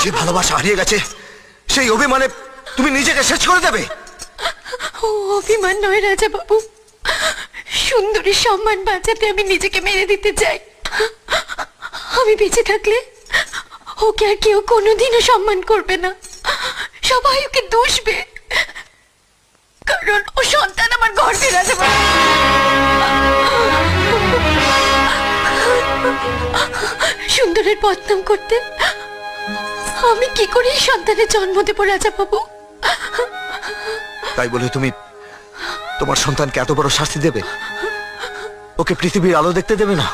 যে ভালোবাসা হারিয়ে গেছে সেই অভিমানে তুমি নিজেকে শেষ করে দেবে? ও অভিমান নয় রাজা বাবু, সুন্দরীর সম্মান বাঁচাতে আমি নিজেকে মেরে দিতে চাই। আমি বেঁচে থাকলে ওকে আর কেউ কোনোদিনও সম্মান করবে না, সবাই ওকে দুষবে, কারণ ও সন্তান আমার গর্বে। রাজা বাবু, সুন্দরের বদনাম করতে আমি কি করে এই সন্তানের জন্ম দেব রাজা বাবু? তাই বলে তুমি তোমার সন্তানকে এত বড় শাস্তি দেবে? ওকে পৃথিবীর আলো দেখতে দেবে না?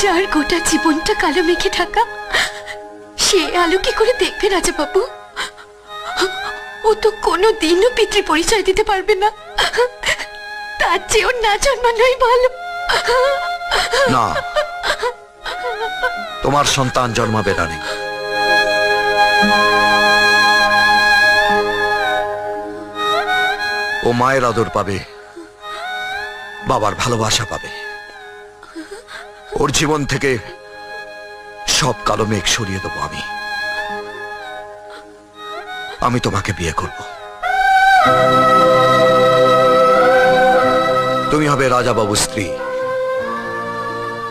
যার গোটা জীবনটা কালো মেঘে ঢাকা, সে আলো কি করে দেখবে রাজা বাবু? ও তো কোনো দিনও পিতৃ পরিচয় দিতে পারবে না, তার চেয়েও না জন্মানোই ভালো। না, তোমার সন্তান জন্মাবে রানী। ও মায়ের আদর পাবে, বাবার ভালোবাসা পাবে। ওর জীবন থেকে সব কালো মেঘ সরিয়ে দেবো আমি। আমি তোমাকে বিয়ে করব। তুমি হবে রাজা বাবুর স্ত্রী,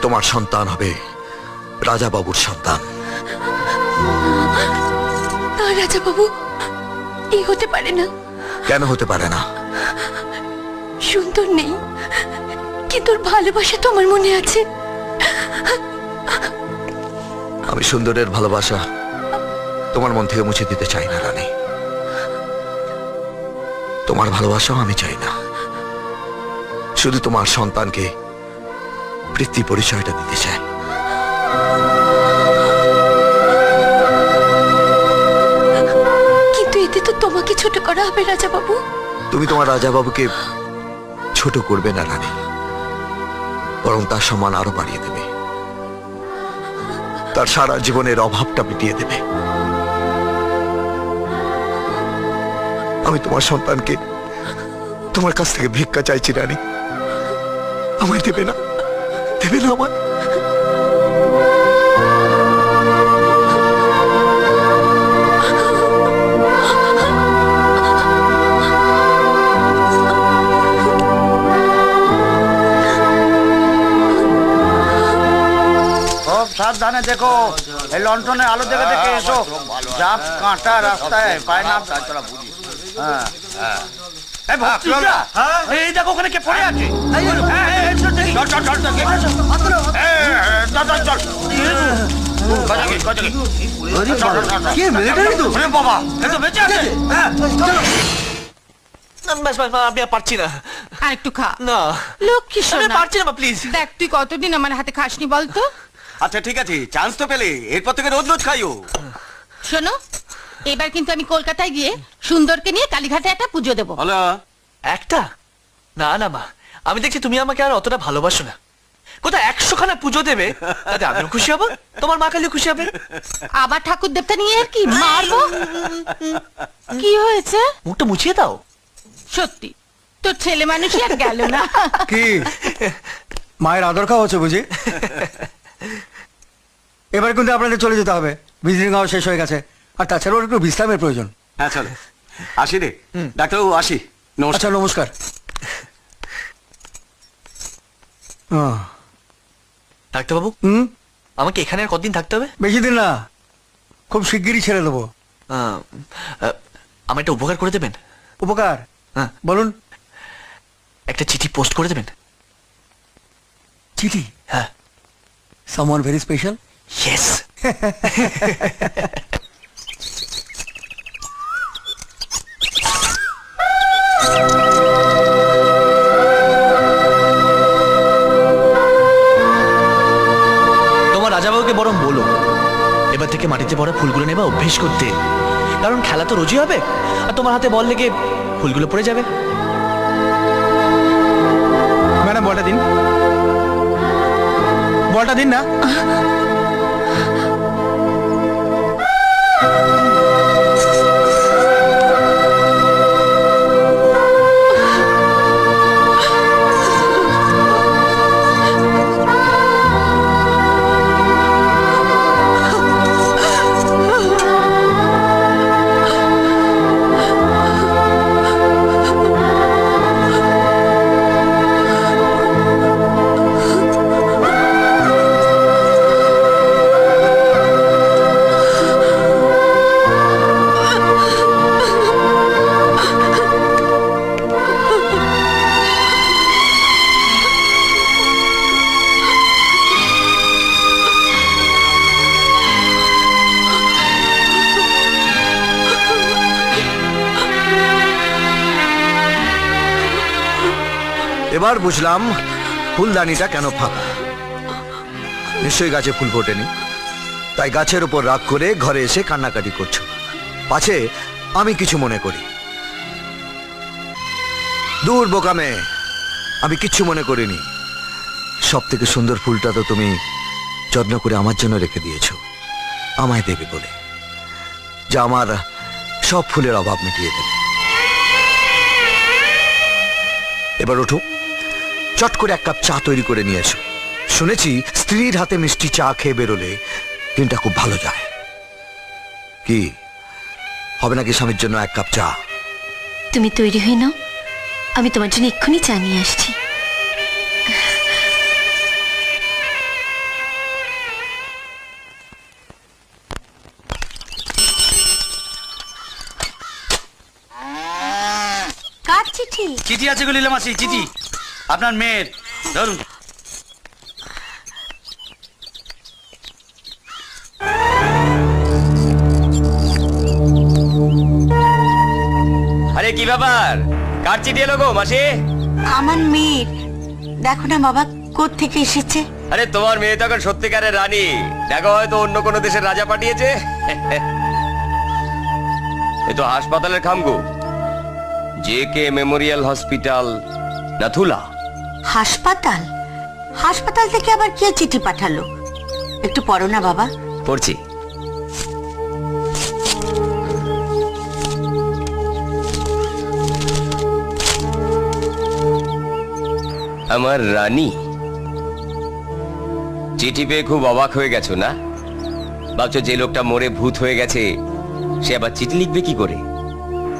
তোমার সন্তান হবে রাজা বাবুর সন্তান। না রাজা বাবু, এই হতে পারে না। কেন হতে পারে না? সুন্দর নেই, কিন্তু ওর ভালোবাসা তো আমার মনে আছে। আমি সুন্দরের ভালোবাসা তোমার মন থেকে মুছে দিতে চাই না রানী। তোমার ভালোবাসাও আমি চাই না, শুধু তোমার সন্তানকে পিতৃ পরিচয়টা দিতে চাই। কিন্তু এতে তো তোমাকে ছোট করা হবে রাজা বাবু। তুমি তোমার রাজা বাবুকে ছোট করবে না রানী, বরং তার সম্মান আরো বাড়িয়ে দেবে, তার সারা জীবনের অভাবটা মিটিয়ে দেবে। আমি তোমার সন্তানকে তোমার কাছ থেকে ভিক্ষা চাইছি রানী, আমায় দেবে না? দেবে না আমায়? সাবধানে দেখো, এই লন্ঠনের আলো দেখে দেখে এসো। জাপ কাঁটা রাস্তায় পায় না। এই দেখো ওখানে কে পড়ে আছে। বাবা বেঁচে আছে। আমি আর পারছি না। আর একটু খা না লক্ষ্মী আমি সোনা। পারছি না প্লিজ। দেখ তুই কতদিন আমার হাতে খাসনি বলতো। আচ্ছা ঠিক আছে, চান্স তো পেলে, এরপর থেকে রোজ রোজ খাইও। শোনো, এবার কিন্তু আমি কলকাতায় গিয়ে সুন্দরকে নিয়ে কালীঘাটে একটা পুজো দেবো। হলো একটা? না না মা, আমি দেখছি তুমি আমাকে আর অতটা ভালোবাসো না। কোথায় 100 খানা পুজো দেবে, তাতে আমিও খুশি হব, তোমার মা কালীও খুশি হবে। আবার ঠাকুর দেবতা নিয়ে কি মারবো? কি হয়েছে? মুখটা মুছিয়ে দাও। সত্যি তোর ছেলে মানুষই আর গেল না। কি মায়ের আদর খাওয়া হচ্ছে বুঝি? এবার কিন্তু আপনাদের চলে যেতে হবে, ভিজিটিং আওয়ার শেষ হয়ে গেছে, আর তাছাড়াও একটু বিশ্রামের প্রয়োজন। হ্যাঁ চলো, আসি রে ডাক্তারবাবু, আসি। আচ্ছা নমস্কার। ডাক্তারবাবু, আমাকে এখানে আর কতদিন থাকতে হবে? বেশি দিন না, খুব শিগগিরই ছেড়ে দেবো। আমার একটা উপকার করে দেবেন? উপকার? হ্যাঁ বলুন। একটা চিঠি পোস্ট করে দেবেন। চিঠি? হ্যাঁ। Someone very special? ইয়েস। তোমার রাজাবাবুকে বরং বলো এবার থেকে মাটিতে পড়া ফুলগুলো নেবা অভ্যেস করতে, কারণ খেলা তো রোজই হবে, আর তোমার হাতে বল লেগে ফুলগুলো পড়ে যাবে। ম্যাডাম বলটা দিন, বলটা দিন না। এবার বুঝলাম ফুলদানিটা কেন ফাঁকা। নিশ্চয়ই গাছে ফুল ফোটেনি, তাই গাছের উপর রাগ করে ঘরে এসে কান্নাকাটি করছো, পাছে আমি কিছু মনে করি। দূর বোকা মেয়ে, আমি কিচ্ছু মনে করিনি। সব থেকে সুন্দর ফুলটা তো তুমি যত্ন করে আমার জন্য রেখে দিয়েছো, আমায় দেবে বলে, যা আমার সব ফুলের অভাব মিটিয়ে দেবে। এবার ওঠো, চট করে এক কাপ চা তৈরি করে নিয়ে এসো। শুনেছি স্ত্রীর হাতে মিষ্টি চা খেয়ে বেরোলে দিনটা খুব ভালো যায়। কি হবে নাকি স্বামীর জন্য এক কাপ চা? তুমি তৈরি হয়ে নাও, আমি তোমার জন্য এক্ষুনি চা নিয়ে আসছি। কার চিঠি? চিঠি আছে গো লীলা মাসি, চিঠি আপনার মেয়ের, ধরুন। আরে কি ব্যাপার, কার চিঠি এলো গো মাসি? আমার মেয়ের, দেখো না বাবা কোত্থেকে এসেছে। আরে তোমার মেয়ে তো এখন সত্যিকারের রানী, দেখো হয়তো অন্য কোনো দেশের রাজা পাঠিয়েছে। এ তো হাসপাতালের খামগো, JK মেমোরিয়াল হসপিটাল, নাথুলা। হাসপাতাল? হাসপাতাল থেকে আবার কে চিঠি পাঠালো? একটু পড়ো না বাবা। পড়ছি। আমার রানী, চিঠি পেয়ে খুব অবাক হয়ে গেছো না? ভাবছো যে লোকটা মরে ভূত হয়ে গেছে সে আবার চিঠি লিখবে কি করে?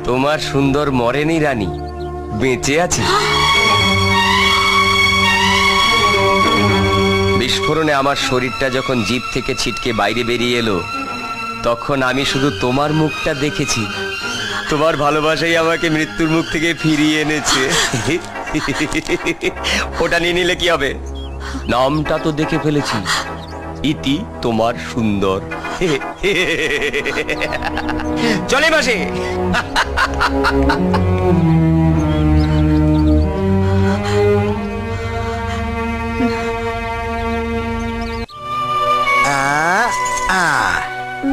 তোমার সুন্দর মরেনি রানী, বেঁচে আছে। বিস্ফোরণে আমার শরীরটা যখন জিভ থেকে ছিটকে বাইরে বেরিয়ে এলো, তখন আমি শুধু তোমার মুখটা দেখেছি। তোমার ভালোবাসাই আমাকে মৃত্যুর মুখ থেকে ফিরিয়ে এনেছে। ওটা নিয়ে নিলে কি হবে? নামটা তো দেখে ফেলেছি, ইতি তোমার সুন্দর। চলে মাসে।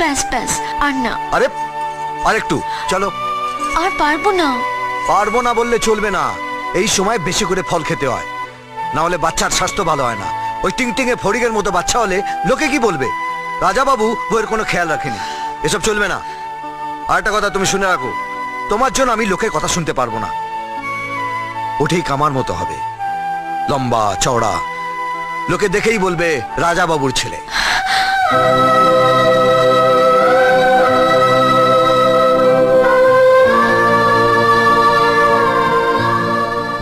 ব্যাস ব্যাস, আর না, আরে আরেকটু চলো। আর পারবো না। পারবো না বললে চলবে না, এই সময় বেশি করে ফল খেতে হয়, না হলে বাচ্চার স্বাস্থ্য ভালো হয় না। ওই টিংটিঙে ফড়িংয়ের মতো বাচ্চা হলে লোকে কি বলবে? রাজা বাবু বইয়ের কোনো খেয়াল রাখেনি, এসব চলবে না। আর একটা কথা তুমি শুনে রাখো, তোমার জন্য আমি লোকের কথা শুনতে পারবো না। ও ঠিক আমার মতো হবে, লম্বা চওড়া, লোকে দেখেই বলবে রাজা বাবুর ছেলে।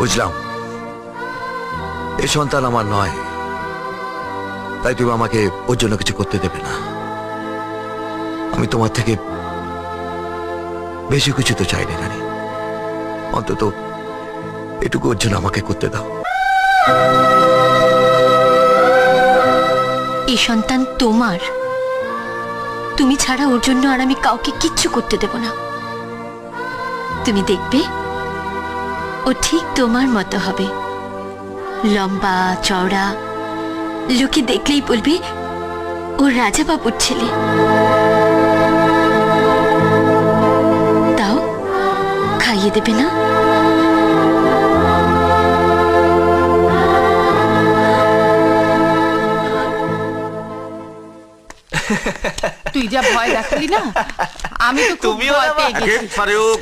বুঝলাম এই সন্তান আমার নয়, তাই তুমি আমাকে ওর জন্য কিছু করতে দেবে না। আমি তোমার থেকে বেশি কিছু তো চাইনি রানী, অন্তত এটুকু ওর জন্য আমাকে করতে দাও। এই সন্তান তোমার, তুমি ছাড়া ওর জন্য আর আমি কাউকে কিচ্ছু করতে দেব না। তুমি দেখবে ও ঠিক তোমার মতো হবে, লম্বা চওড়া, লোকে দেখলেই বলবে ও রাজা বাবুর ছেলে। তাও খাইয়ে দেবে না? তুই যা ভয় দেখালি না, আমি তো খুব ভয় পেয়ে গেছি।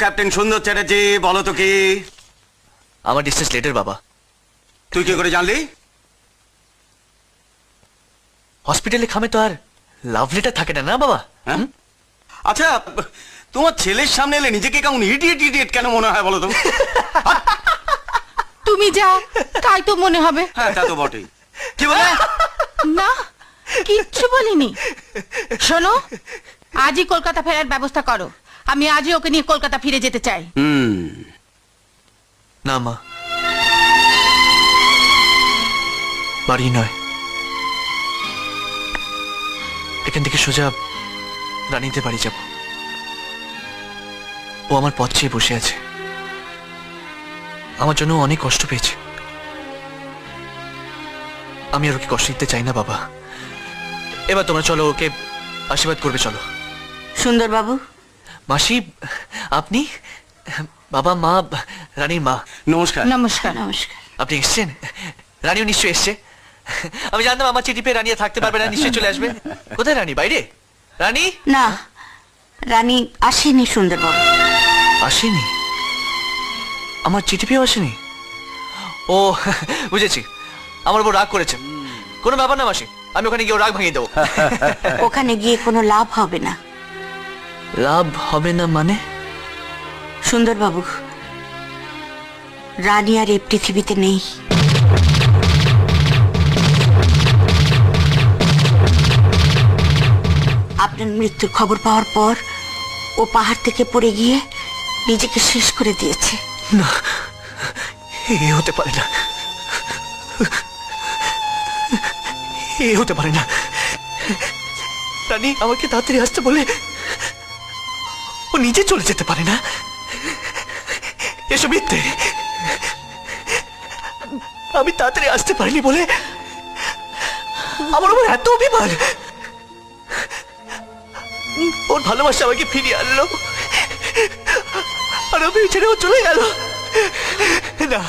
ক্যাপ্টেন সুন্দর চ্যাটার্জি, বলো তো কি? আমার ডিসচার্জ লেটার বাবা। তুই কি করে জানলি? হসপিটালে খামে তো আর লাভ লেটার থাকে না, না বাবা? হ্যাঁ? আচ্ছা, তোমার ছেলের সামনে এলে নিজেকে কেমন ইডিয়েট ইডিয়েট কেন মনে হয় বলো তো? তুমি যা, তাই তো মনে হবে। হ্যাঁ, তা তো বটেই। কি বলে? না, কিচ্ছু বলিনি। শোনো, আজই কলকাতা ফেরার ব্যবস্থা করো। আমি আজই ওকে নিয়ে কলকাতা ফিরে যেতে চাই। না মা, বাড়ি নয়, এখান থেকে সোজা রানীতে বাড়ি যাব। ও আমার পথ চেয়ে বসে আছে, আমার জন্য অনেক কষ্ট পেয়েছে। আমি আর ওকে কষ্ট দিতে চাই না বাবা। এবার তোমরা চলো, ওকে আশীর্বাদ করবে, চলো। সুন্দরবাবু, মাসি, আপনি? বাবা, মা, রানীর মা, নমস্কার। নমস্কার। নমস্কার। আপনি এসছেন? রানীও নিশ্চয়ই এসছে। আমি জানতাম আমার চিঠি পেয়ে রানী আর থাকতে পারবে না, নিশ্চয়ই চলে আসবে। কোথায় রানী? বাইরে? রানী না, রানী আসেনি সুন্দরবাবু। আসেনি? আমার চিঠি পেয়েও আসেনি? ও বুঝেছি, আমার উপর রাগ করেছে। কোনো ব্যাপার না মাসি, আমি ওখানে গিয়ে ওর রাগ ভাঙিয়ে দেবো। ওখানে গিয়ে কোনো লাভ হবে না লাভ হবে না মানে? সুন্দরবাবু, রানী আর এই পৃথিবীতে নেই। আপনার মৃত্যুর খবর পাওয়ার পর ও পাহাড় থেকে পড়ে গিয়ে নিজেকে শেষ করে দিয়েছে। না, এ হতে পারে না, এ হতে পারে না। রানী আমাকে তাড়াতাড়ি আসতে বলে ও নিজে চলে যেতে পারে না? এসব মিথ্যে। আমি তাড়াতাড়ি আসতে পারিনি বলে আমার উপর এত অভিমান। ওর ভালোবাসা আমাকে ফিরিয়ে আনলো, আর আমি ছেড়ে ও চলে গেল। না,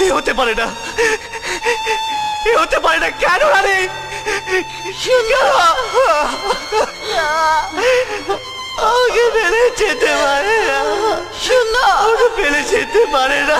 এ হতে পারে না, এ হতে পারে না। কেন রানী? আমাকে ফেলে যেতে পারে না, ফেলে যেতে পারে না।